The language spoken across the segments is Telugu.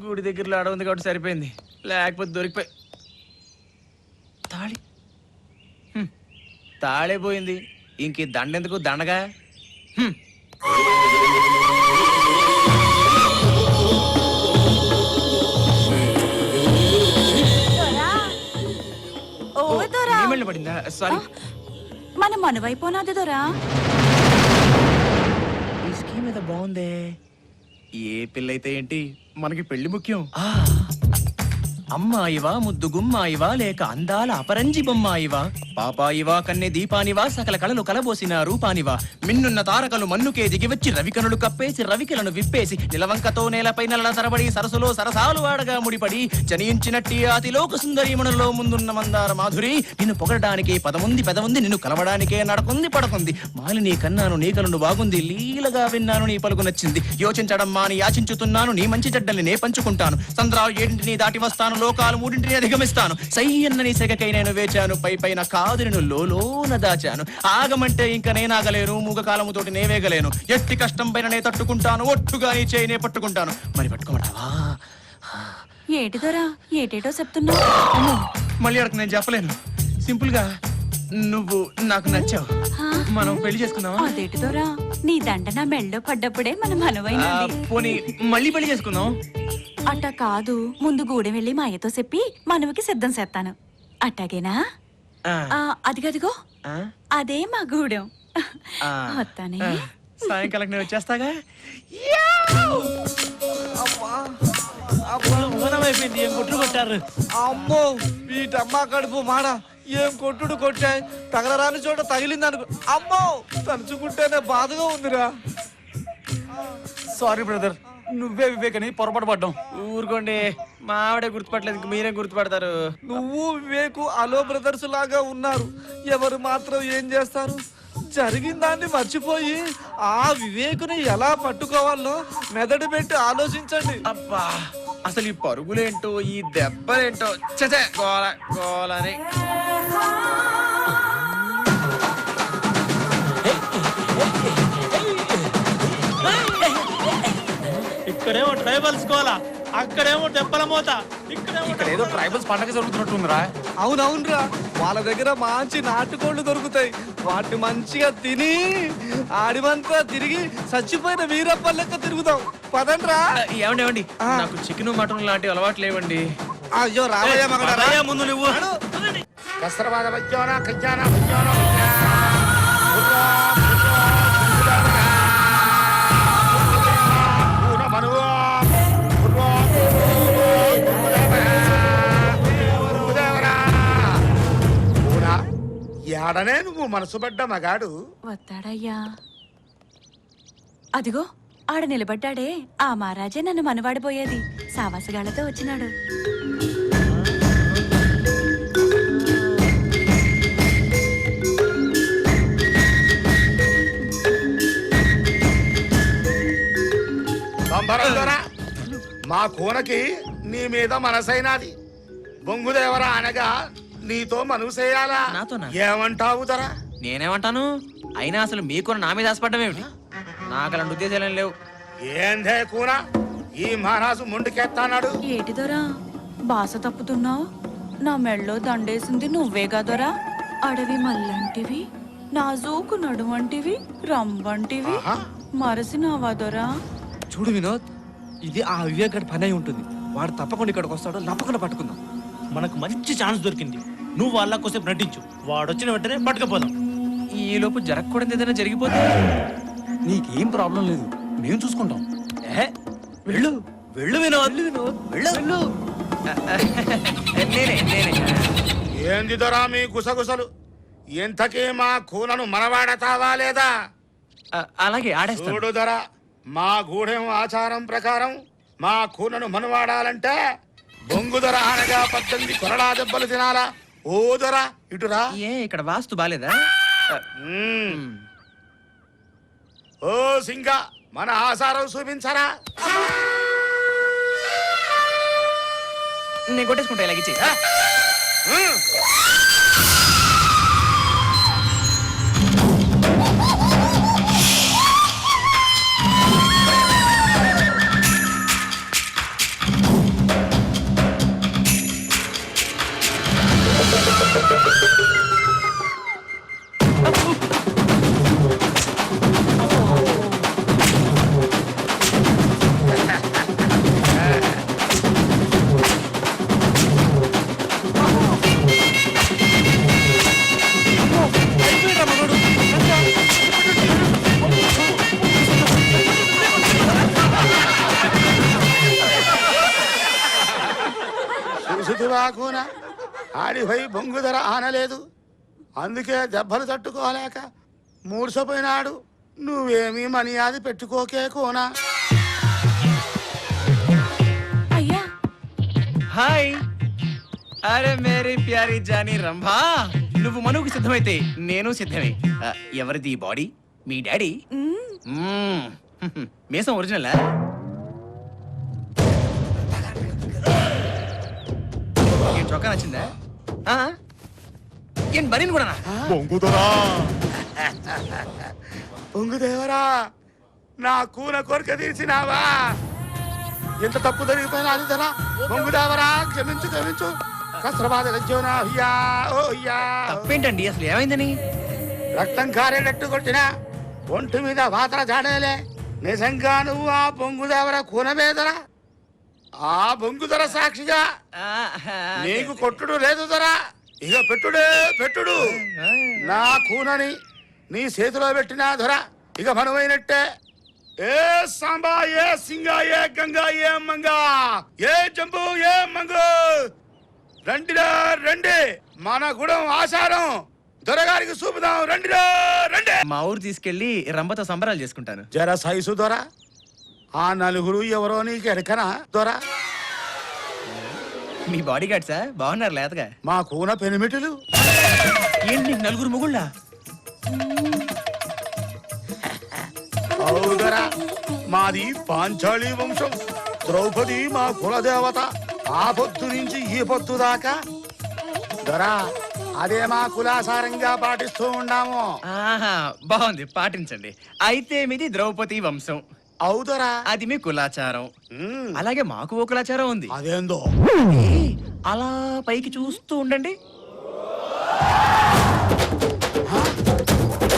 గుడి దగ్గరలో ఆడ ఉంది కాబట్టి సరిపోయింది, లేకపోతే దొరికిపోయి. తాళి తాళే పోయింది, ఇంక దండెందుకు దండగా. పడిందా? సారీ, మనం మనవైపోనాది దొరా. ఈ స్కీమ్ ఏదో బాగుందే. ఏ పిల్లయితే ఏంటి, మనకి పెళ్లి ముఖ్యం. అమ్మాయివా ముద్దు గుమ్మాయివా లేక అందాల అపరంజి బొమ్మాయివా, పాపాయివా కన్నె దీపానివా సకల కళలు కలబోసిన రూపానివా, మిన్నున్న తారకలు మన్నుకే దిగివచ్చి రవికనులు కప్పేసి రవికలను విప్పేసి నిలవంకతో నేలపై నల్ల తరబడి సరసులో సరసాలు వాడగా ముడిపడి జనించినట్టి అతిలోక సుందరీమణుల్లో ముందున్న మందార మాధురి, నిన్ను పొగడడానికి పదముంది పెదముంది, నిన్ను కలవడానికే నడకుంది పడకుంది. మాలి నీ కన్నాను నీ కలను బాగుంది, లీలగా విన్నాను నీ పలుకు నచ్చింది. యోచించడం మాని యాచించుతున్నాను, నీ మంచి చెడ్డల్ని నే పంచుకుంటాను. సంద్రాలు ఏడింటిని దాటి వస్తాను, లోకాలు మూడింటిని అధిగమిస్తాను. సయ్యన్న నీ సెగకై నేను వేచాను, పై పైన కాదు నేను లోన దాచాను. ఆగమంటే ఇంక నేనాగలేను, మూగకాలముతోటి నేవేగలేను. ఎట్టి కష్టం పైన నే తట్టుకుంటాను, ఒట్టుగా నీ చేయి నే పట్టుకుంటాను. మరి పట్టుకోమంటావా? ఏటి దొరా ఏటేటో చెప్తున్నావు. మళ్ళీ అడగ నేను చెప్పలేను. సింపుల్ గా నువ్వు నాకు నచ్చావు, మనం పెళ్లి చేసుకుందామా? అదేటి దొరా, నీ దండ నా మెళ్ళో పడ్డప్పుడే మనం అనువైనది. పోనీ మళ్ళీ పెళ్లి చేసుకుందాం. అట్ట కాదు, ముందు గూడెం వెళ్ళి మా అయ్యతో చెప్పి మనవకి సిద్ధం చేస్తాను. అట్టాగేనా? అదిగదిగో అదే మా గూడెం. వస్తానే. సాయంకాలం నేను వచ్చేస్తాగా. అయిపోయింది, ఏం కొట్టుడు కొట్టారు. అమ్మో వీటమ్మా కడుపు మాడ, ఏం కొట్టుడు కొట్టాయి. తగలరాని చోట తగిలింది అనుకో. అమ్మో తలుచుకుంటేనే బాధగా ఉందిరా. సారీ బ్రదర్, నువ్వే వివేకని పొరపాటు పడ్డాం. ఊరుకోండి, మా ఆవిడే గుర్తుపట్టలేదు, ఇంక మీరేం గుర్తుపడతారు? నువ్వు వివేకు అలో బ్రదర్స్ లాగా ఉన్నారు, ఎవరు మాత్రం ఏం చేస్తారు? జరిగిన దాన్ని మర్చిపోయి ఆ వివేకుని ఎలా పట్టుకోవాలో మెదడు పెట్టి ఆలోచించండి. అబ్బా, అసలు ఈ పరుగులేంటో ఈ దెబ్బలేంటో, చచే గోల గోలని. ఇక్కడేమో ట్రైబల్స్ కోలా, అక్కడేమో టెంపల మోత, ఇక్కడ ఏదో ట్రైబల్స్ పండగ జరుగుతున్నట్టుందిరా. అవునవునరా, వాళ్ళ దగ్గర మంచి నాటుకోళ్లు దొరుకుతాయి. వాటిని మంచిగా తిని ఆడిమంతా తిరిగి చచ్చిపోయిన వీరప్ప లెక్క తిరుగుతాం. పదండ్రా. ఏమండి ఏమండి, నాకు చికెన్ మటన్ లాంటి అలవాటు లేవండి. అయ్యో రావయ్య మగడా, ముందు నువ్వు. ఏడనే నువ్వు మనసు పడ్డ మగాడు వస్తాడయ్యా. అదిగో ఆడ నిలబడ్డాడే, ఆ మహారాజే నన్ను మనవాడిపోయేది. సావాసగాళ్లతో వచ్చినాడు. మా కోనకి నీ మీద మనసైనాది. బొంగుదేవరా అనగా నీతో మనసు చేయాలా? ఏమంటావు దొరా? నేనేమంటాను? అయినా అసలు మీకు నా మీద ఆశపడ్డం ఏమిటి? నాకు అలాంటి ఉద్దేశాలు లేవు. ఏందే కూన, ఈ మహారాజు ముందుకెత్తాడు. ఏటి దొరా బాస తప్పుతున్నావు? నా మెళ్ళో దండేసింది నువ్వే కదరా. అడవి మల్లంటివి, నాజూకు నడువంటివి, రంబంటివి మరసినావా దొరా? చూడు వినోద్, ఇది ఆ వివేక్ పని అయి ఉంటుంది. వాడు తప్పకుండా ఇక్కడికి వస్తాడు, తప్పకుండా పట్టుకుందాం. మనకు మంచి ఛాన్స్ దొరికింది. నువ్వు వాళ్ళ కోసం నటించు, వాడు వచ్చిన వెంటనే పట్టుకపోదాం. ఈ లోపు జరగకూడదు ఏదైనా జరిగిపోతే నీకేం ప్రాబ్లం లేదు, మేము చూసుకుంటాం. వెళ్ళు వెళ్ళు వినోద్, వెళ్ళు. ఏంది దొరా మీ గుసగుసలు? ఇంతకీ మా కూనను మనవాడతావా లేదా? అలాగే ఆడేస్తాడు. చూడు దొరా, మా గూడెం ఆచారం ప్రకారం మా కూనను మనవాడాలంటే బొంగు దొర అనగా 18 కొరడా దెబ్బలు తినాలా. ఓ దొరా ఇటురా. ఏ ఇక్కడ వాస్తు బాలేదా? ఓ సింగా, మన ఆచారం చూపించరా. నేను కొట్టేసుకుంటా, ఇలాగిచ్చి. చూసివా కూన ఆడిపోయి బొంగుధర ఆనలేదు, అందుకే దెబ్బలు తట్టుకోలేక మూర్సపోయినాడు. నువ్వేమీ మర్యాద పెట్టుకోకే కూనా. అయ్యా హాయ్, అరే మేరీ ప్యారీ జానీ రంభా, నువ్వు మనువుకు సిద్ధమైతే నేను సిద్ధమే. ఎవరిది ఈ బాడీ? మీ డాడీ? మీసం ఒరిజినల్? ఏం చొక్కా నచ్చిందా? ఏం బనీన్ కూడా? పొంగుదేవరా, నా కూన కోరిక తీర్చినావా? ఎంత తప్పు జరిగిపోయినా అది ధరా. పొంగుదేవరా, క్షమించు క్షమించు. కస్రబాద గజ్జోనా హయ్యా ఓ హయ్యా. తప్పేంటండి అసలు, ఏమైందని? రక్తం కారేటట్టు కొట్టినా ఒంటి మీద వాతల జాడేలే. నిజంగా నువ్వు ఆ పొంగుదేవర కూనవేదరా? ఆ బొంగుధర సాక్షిగా నీకు కొట్టుడు లేదు ధరా. ఇక పెట్టుడే పెట్టుడు. నా కూనని నీ చేతిలో పెట్టినా ధర ఇక మనమైనట్టే. ఏ సాంబా, ఏ సింగా, ఏ గంగా, ఏ మంగా, ఏ జంబు, ఏ మంగు, రండిరా రండి, మన గుడం ఆచారం దొరగారికి చూపుదాం. రండిరా రండి. మా ఊరు తీసుకెళ్లి రంభతో సంబరాలు చేసుకుంటాను. జర సైసు దొర. ఆ నలుగురు ఎవరో నీకు ఎరకనా దొర? మీ బాడీ గార్డ్ సార్ బాగున్నారు లేతగా. మా కూన పెనిమిటులు. ఏంటి నీకు నలుగురు మొగుళ్ళా? అవుదరా, మాది పాంచాళీ వంశం. ద్రౌపది మా కులదేవత. ఆ పొద్దు నుంచి ఈ పొద్దు దాకా దొరా అదే మా కులాసారంగా పాటిస్తూ ఉన్నాము. ఆహా, బాగుంది, పాటించండి. అయితే మీది ద్రౌపది వంశం. అవుదరా, అది మీ కులాచారం. అలాగే మాకు ఓ కులాచారం ఉంది. అదేందో అలా పైకి చూస్తూ ఉండండి.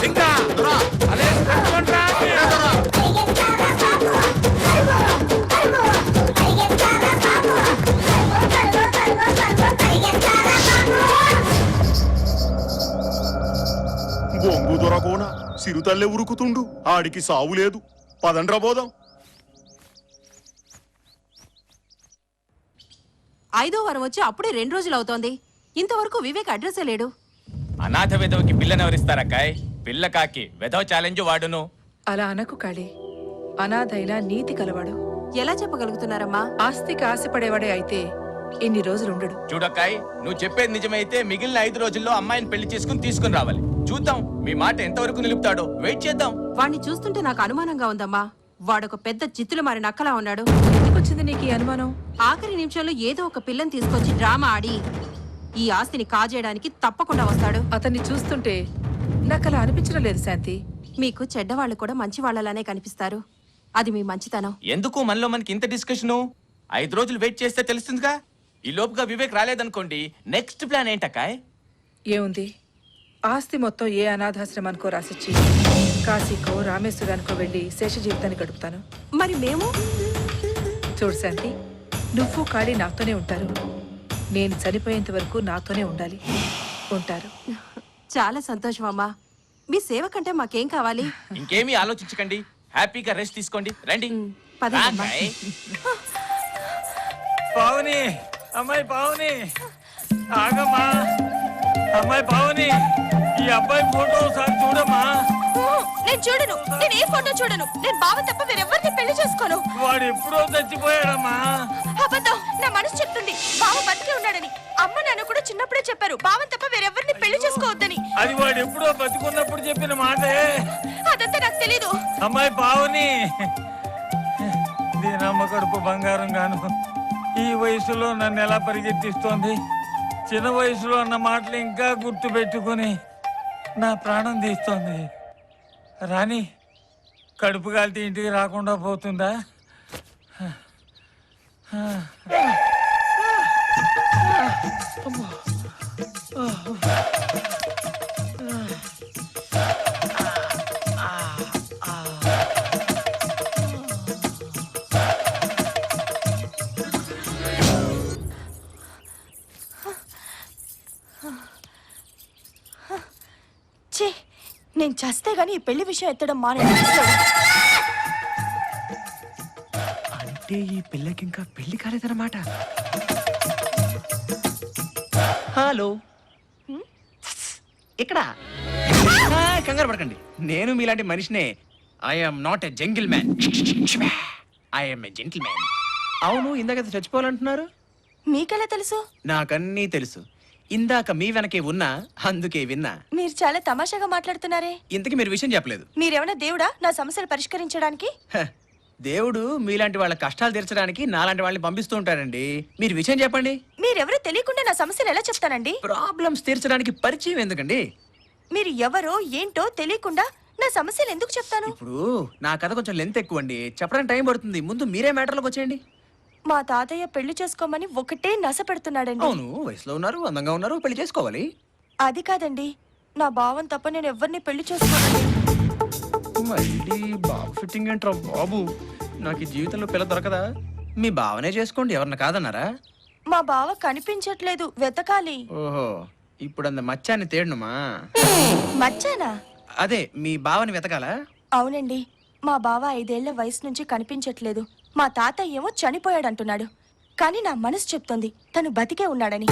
ఇంకా దొరా, అదే కట్టుకోండ్రా. బొంగు దొరకోన సిరుతల్లే ఉరుకుతుండు, ఆడికి సావు లేదు. పదండ్రా పోదాం. 5వ వారం వచ్చి అప్పుడే 2 రోజులు అవుతోంది. ఇంతవరకు వివేక్ అడ్రస్ లేడు. అనాథ వెధవకి పిల్లనెవరిస్తారక్కాయ్? పిల్ల కాకి వెధవ ఛాలెంజ్ వాడును. అలా అనకు కాళీ. అనాథైన నీతి కలవాడు. ఎలా చెప్పగలుగుతున్నారమ్మా? ఆస్తికి ఆశపడేవాడే అయితే ఇన్ని రోజులు ఉండడు. చూడక్కాయ్, నువ్వు చెప్పేది నిజమైతే మిగిలిన 5 రోజుల్లో అమ్మాయిని పెళ్లి చేసుకుని తీసుకుని రావాలి. చూద్దాం మీ మాట ఎంతవరకు నిలుపుతాడో. వెయిట్ చేద్దాం. వాణ్ణి చూస్తుంటే నాకు అనుమానంగా ఉందమ్మా. వాడొక పెద్ద చిత్తులు మారి నక్కలా ఉన్నాడు. ఎందుకొచ్చింది నీకు ఈ అనుమానం? ఆఖరి నిమిషంలో ఏదో ఒక పిల్లని తీసుకొచ్చి డ్రామా ఆడి ఈ ఆస్తిని కాజేయడానికి తప్పకుండా వస్తాడు. అతన్ని చూస్తుంటే నాకు అలా అనిపించడం లేదు శాంతి. మీకు చెడ్డవాళ్ళు కూడా మంచి వాళ్ళలానే కనిపిస్తారు. అది మీ మంచితనం. ఎందుకు మనలో మనకి ఇంత డిస్కషను? 5 రోజులు వెయిట్ చేస్తే తెలుస్తుందిగా. ఈ లోపుగా వివేక్ రాలేదనుకోండి, నెక్స్ట్ ప్లాన్ ఏంటక్కాయ్? ఏముంది, ఆస్తి మొత్తం ఏ అనాథాశ్రమానికో రాసిచ్చి కాశీకో రామేశ్వరానికో వెళ్ళి శేష జీవితాన్ని గడుపుతాను. మరి మేము? చూడు శాంతి, నువ్వు కాళీ నాతోనే ఉంటారు. నేను చనిపోయేంత వరకు నాతోనే ఉండాలి. ఉంటారు. చాలా సంతోషం అమ్మా. మీ సేవ కంటే మాకేం కావాలి? ఇంకేమీ ఆలోచించకండి, హ్యాపీగా రెస్ట్ తీసుకోండి. రండి. పదండమ్మా. రాక్కాయ్. పావని, అమ్మాయి పావని, ఆగమ్మా. అమ్మాయి పావని, ఈ అబ్బాయి ఫోటో ఒకసారి చూడమ్మా. నేను చూడను. నేను ఏ ఫోటో చూడను. నేను బావ తప్ప వేరెవరిని పెళ్లి చేసుకోను. వాడు ఎప్పుడో చచ్చిపోయాడమ్మా. అబద్ధం. నా మనసు చెప్తుంది బావ బతికే ఉన్నాడని. అమ్మ నాన్న కూడా చిన్నప్పుడే చెప్పారు బావన్ తప్ప వేరెవరిని పెళ్లి చేసుకోవద్దని. అది వాడు ఎప్పుడో బతికున్నప్పుడు చెప్పిన మాటే. అదంతా నాకు తెలీదు. అమ్మాయి పావని, దీనమ్మ కడుపు బంగారం గాను ఈ వయసులో నన్ను ఎలా పరిగెత్తిస్తోంది. చిన్న వయసులో అన్న మాటలు ఇంకా గుర్తు పెట్టుకుని నా ప్రాణం తీస్తోంది. రాణి, కడుపు కాలితే ఇంటికి రాకుండా పోతుందా? ఛీ, నేను చస్తే గానీ ఈ పెళ్లి విషయం ఎత్తడం మానే. అంటే ఈ పిల్లకి ఇంకా పెళ్లి కాలేదన్నమాట. హలో ఇక్కడ కంగారు పడకండి, నేను మీలాంటి మనిషినే. I'm not a jungle man, I'm a gentle man. అవును, ఇందాక చచ్చిపోవాలంటున్నారు. మీకెలా తెలుసు? నాకన్నీ తెలుసు. ఇందాక మీ వెనకే ఉన్నా, అందుకే విన్నా. మీరు చాలా తమాషాగా మాట్లాడుతున్నారే. ఇంతకీ మీరు విషయం చెప్పలేదు. మీరేమైనా దేవుడా నా సమస్యలు పరిష్కరించడానికి? హ, దేవుడు మీలాంటి వాళ్ళ కష్టాలు తీర్చడానికి నాలాంటి వాళ్ళని పంపిస్తూ ఉంటాడండి. మీరు విషయం చెప్పండి. మీరెవరో తెలియకుండా నా సమస్యలు ఎలా చెప్తానండి? ప్రాబ్లమ్స్ తీర్చడానికి పరిచయం ఎందుకండి? మీరు ఎవరో ఏంటో తెలియకుండా నా సమస్యలు ఎందుకు చెప్తాను? ఇప్పుడు నా కథ కొంచెం లెంత్ ఎక్కువ అండి, చెప్పడానికి టైం పడుతుంది. ముందు మీరే మ్యాటర్లోకి వచ్చేయండి. మా తాతయ్య పెళ్లి చేసుకోమని ఒకటే నస పెడుతున్నాడండి. అవును, వయసులో ఉన్నారు, అందంగా ఉన్నారు, పెళ్లి చేసుకోవాలి. అది కాదండి, నా భావం తప్ప నేను ఎవరిని పెళ్లి చేసుకోనండి. మళ్ళీ బాబు ఫిట్టింగ్ ఏంట్రా బాబు, నాకు ఈ జీవితంలో పిల్ల దొరకదా? మీ బావనే చేసుకోండి, ఎవరిని కాదన్నారా? మా బావ కనిపించట్లేదు, వెతకాలి. ఓహో, ఇప్పుడు అంత మచ్చాన్ని తేడనుమా? మచ్చానా? అదే మీ బావని వెతకాలా? అవునండి, మా బావ 5 ఏళ్ల వయసు నుంచి కనిపించట్లేదు. మా తాతయ్య ఏమో చనిపోయాడంటున్నాడు, కానీ నా మనసు చెప్తోంది తను బతికే ఉన్నాడని.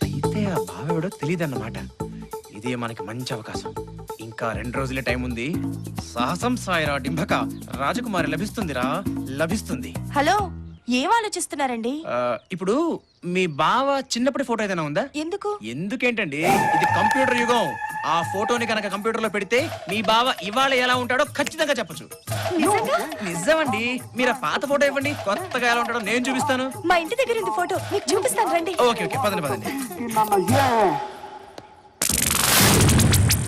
అయితే ఆ బావెవడో తెలియదన్నమాట. ఇదే మనకి మంచి అవకాశం. ఇంకా 2 రోజులే టైం ఉంది. సాహసం సాయిరా డింభక, రాజకుమారి లభిస్తుందిరా, లభిస్తుంది. హలో, ఏం ఆలోచిస్తున్నారండి? ఇప్పుడు మీ బావ చిన్నప్పటి ఫోటో ఏదైనా ఉందా? ఎందుకు? ఎందుకేంటండి, ఇది కంప్యూటర్ యుగం. ఆ ఫోటోని కనుక కంప్యూటర్ లో పెడితే మీ బావ ఇవాళ ఎలా ఉంటాడో ఖచ్చితంగా చెప్పొచ్చు. నిజమండి, మీరు ఆ పాత ఫోటో ఇవ్వండి, కొత్తగా ఎలా ఉంటాడో నేను చూపిస్తాను. మా ఇంటి దగ్గర ఉంది ఫోటో, మీకు చూపిస్తాను రండి. ఓకే ఓకే, పదండి పదండి.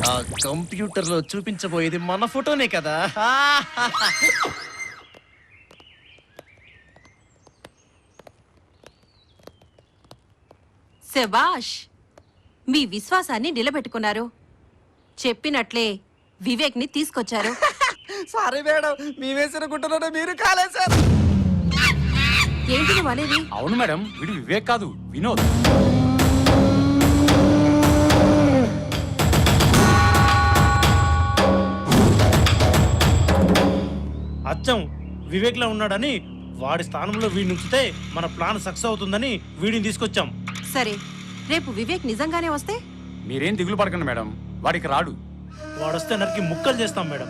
ఆ కంప్యూటర్ లో చూపించబోయేది మన ఫోటోనే కదా. శబాష్, మీ విశ్వాసాన్ని నిలబెట్టుకున్నారు. చెప్పినట్లే వివేక్ ని తీసుకొచ్చారు. సారీ మేడం, మీ వేసిన గుట్టలోనే మీరు కాలేశారు. ఏంటి నువ్వు అనేది? అవును మేడం, వీడు వివేక్ కాదు, వినోద్. అచ్చం వివేక్ లా ఉన్నాడని వాడి స్థానంలో వీడిని ఉంచితే మన ప్లాన్ సక్సెస్ అవుతుందని వీడిని తీసుకొచ్చాం. సరే, రేపు వివేక్ నిజంగానే వస్తే? మీరేం దిగులు పడకండి మేడం, వాడికి రాడు. వాడొస్తే నరికి ముక్కలు చేస్తాం మేడం.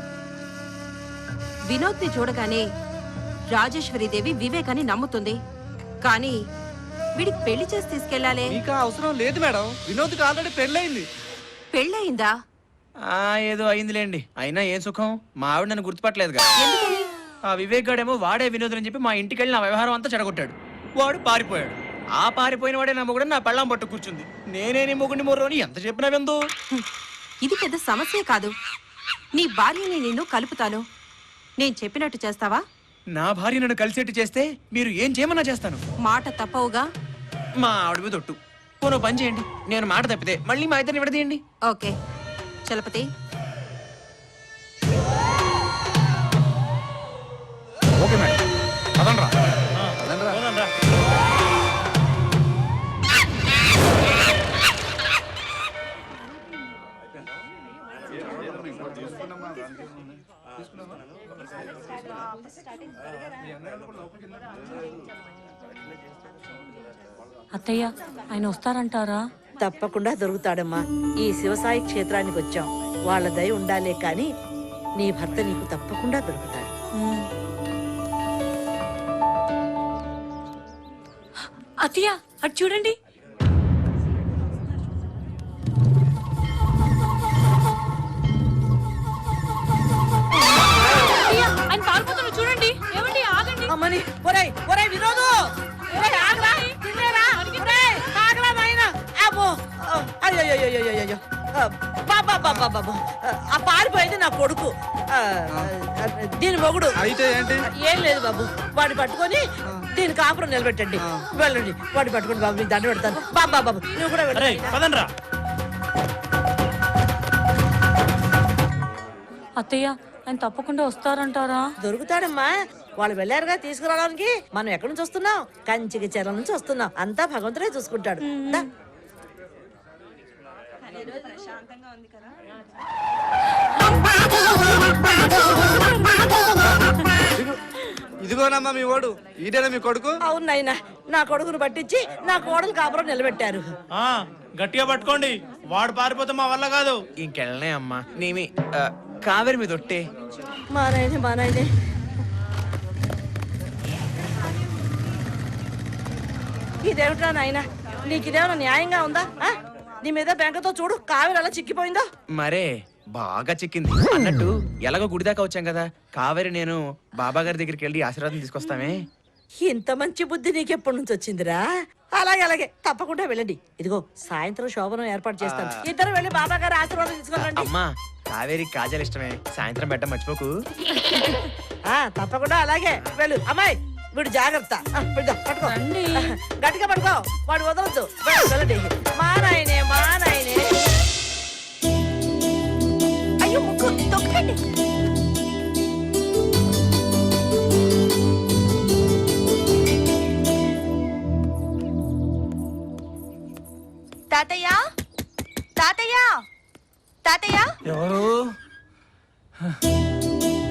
వినోద్ ని చూడగానే రాజేశ్వరీదేవి వివేక్ అని నమ్ముతుంది. కానీ వీడికి పెళ్లి చేసి తీసుకెళ్లాలే. మీకు ఆ అవసరం లేదు మేడం, వినోద్కి ఆల్రెడీ పెళ్ళయింది. పెళ్ళయిందా? ఏదో అయిందిలేండి. అయినా ఏ సుఖం, మా ఆవిడ నన్ను గుర్తుపట్టలేదుగా. ఎందుకని? ఆ వివేక్ గాడేమో వాడే వినోదం అని చెప్పి మా ఇంటికి వెళ్ళి నా వ్యవహారం అంతా చెడగొట్టాడు. వాడు పారిపోయాడు. ఆ పారిపోయిన వాడే నా మొగుడు నా పెళ్ళాం పట్టు కూర్చుంది. నేనే నీ మొగుడిని మొర్రోని ఎంత చెప్పినా విందు. ఇది పెద్ద సమస్యే కాదు. నీ భార్యని నిన్ను కలుపుతాను. నేను చెప్పినట్టు చేస్తావా? నా భార్య నన్ను కలిసేట్టు చేస్తే మీరు ఏం చేయమన్నా చేస్తాను. మాట తప్పవుగా? మా ఆవిడ మీద ఒట్టు. పోనో పని చేయండి, నేను మాట తప్పితే మళ్ళీ మా ఇద్దరిని విడదీయండి. ఓకే చలపతి. ఓకే మేడం, పదండ్రా. పోదాంరా. అత్తయ్య, ఆయన వస్తారంటారా? తప్పకుండా దొరుకుతాడమ్మా. ఈ శివసాయి క్షేత్రానికి వచ్చాం, వాళ్ళ దయ ఉండాలే కాని నీ భర్త నీకు తప్పకుండా దొరుకుతాడు. అత్తయ్య, అటు చూడండి. అత్తయ్య, ఆయన పారిపోతున్నారు చూడండి. ఏమండి, ఆగండి. అమ్మని, ఒరేయ్ ఒరేయ్ వినోదు, ఒరేయ్ ఆగరా, తిన్నేరా, ఒరేయ్ ఆగరా నాయనా. అబ్బో, అయ్యయ్యయ్యయ్యయ్యో, బాబా, ఆ పారిపోయింది నా కొడుకు, దీని మొగుడు. అయితే ఏంటి? ఏం లేదు బాబు, వాడిని పట్టుకొని దీని కాపురం నిలబెట్టండి. వెళ్ళండి, వాడిని పట్టుకోండి బాబు, మీకు దండ పెడతాను. బాబు నువ్వు కూడా అరే వెళ్ళండి. పదండ్రా. అత్తయ్య, ఆయన తప్పకుండా వస్తారంటారా? దొరుకుతాడమ్మా, వాళ్ళు వెళ్ళారుగా తీసుకురావడానికి. మనం ఎక్కడి నుంచి వస్తున్నాం? కంచికి చెర నుంచి వస్తున్నాం. అంతా భగవంతుడే చూసుకుంటాడు. దా. ఇదిగోనమ్మా మీ ఓడు, ఈడేనా మీ కొడుకు? అవును నాయనా, నా కొడుకును పట్టించి నా కోడలు కాపురం నిలబెట్టారు. ఆ గట్టిగా పట్టుకోండి, వాడు పారిపోతే మా వల్ల కాదు. ఇంకెళ్ళనే అమ్మా నేమి కావేరి మీద ఒట్టే. మా నాయనే ఇదేమిట్రా నాయన, నీకిదేమన్నా న్యాయంగా ఉందా? నీ మీద బెంకతో చూడు కావేరి అలా చిక్కిపోయిందో. మరే బాగా చిక్కింది అన్నట్టు ఎలాగో గుడి దాకా వచ్చాం కదా, కావేరి నేను బాబా గారి దగ్గరికి వెళ్ళి ఆశీర్వాదం తీసుకొస్తామే. ఇంత మంచి బుద్ధి నీకెప్పటి నుంచి వచ్చిందిరా? అలాగే తప్పకుండా వెళ్ళండి. ఇదిగో సాయంత్రం శోభనం ఏర్పాటు చేస్తాను, ఇద్దరు వెళ్ళి బాబా గారి ఆశీర్వాదం తీసుకోండి. అమ్మా కావేరి కాజాలు ఇష్టమే, సాయంత్రం పెట్ట మర్చిపోకు. తప్పకుండా అలాగే వెళ్ళు. అమ్మాయి వీడు జాగ్రత్త, పట్టుకో గట్టిగా పట్టుకో, వాడు వదలొద్దు. వెళ్ళండి. మా నాయనే అయ్యో ముక్కు తొక్కకండి. తాతయ్య తాతయ్య తాతయ్య. ఎవరు?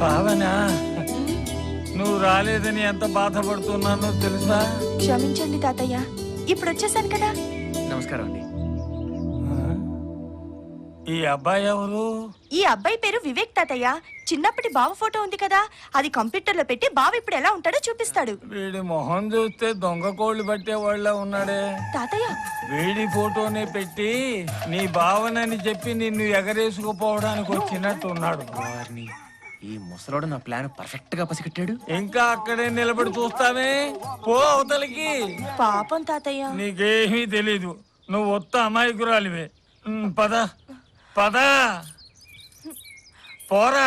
భావనా, నువ్వు రాలేదని ఎంత బాధపడుతున్నానో తెలుసా? క్షమించండి తాతయ్య, ఇప్పుడు వచ్చేసాను కదా. నమస్కారం అండి. ఈ అబ్బాయి ఎవరు? ఈ అబ్బాయి పేరు వివేక్ తాతయ్య. చిన్నప్పటి బావ ఫోటో ఉంది కదా, అది కంప్యూటర్ లో పెట్టి బావ ఇప్పుడు ఎలా ఉంటాడో చూపిస్తాడు. వీడి మొహం చూస్తే దొంగ కోళ్ళు పట్టే వాళ్ళ ఉన్నాడే. తాతయ్య వీడి ఫోటోనే పెట్టి నీ భావనని చెప్పి నిన్ను ఎగరేసుకుపోవడానికి వచ్చినట్టు ఉన్నాడు. వారిని ఈ ముసలోడు నా ప్లాన్ పర్ఫెక్ట్ గా పసిగట్టాడు. ఇంకా అక్కడే నిలబడి చూస్తానే, పో అవతలికి. పాపం తాతయ్య. నీకేమీ తెలీదు, నువ్వు ఒత్త అమాయకురాలివే. పద పద పోరా.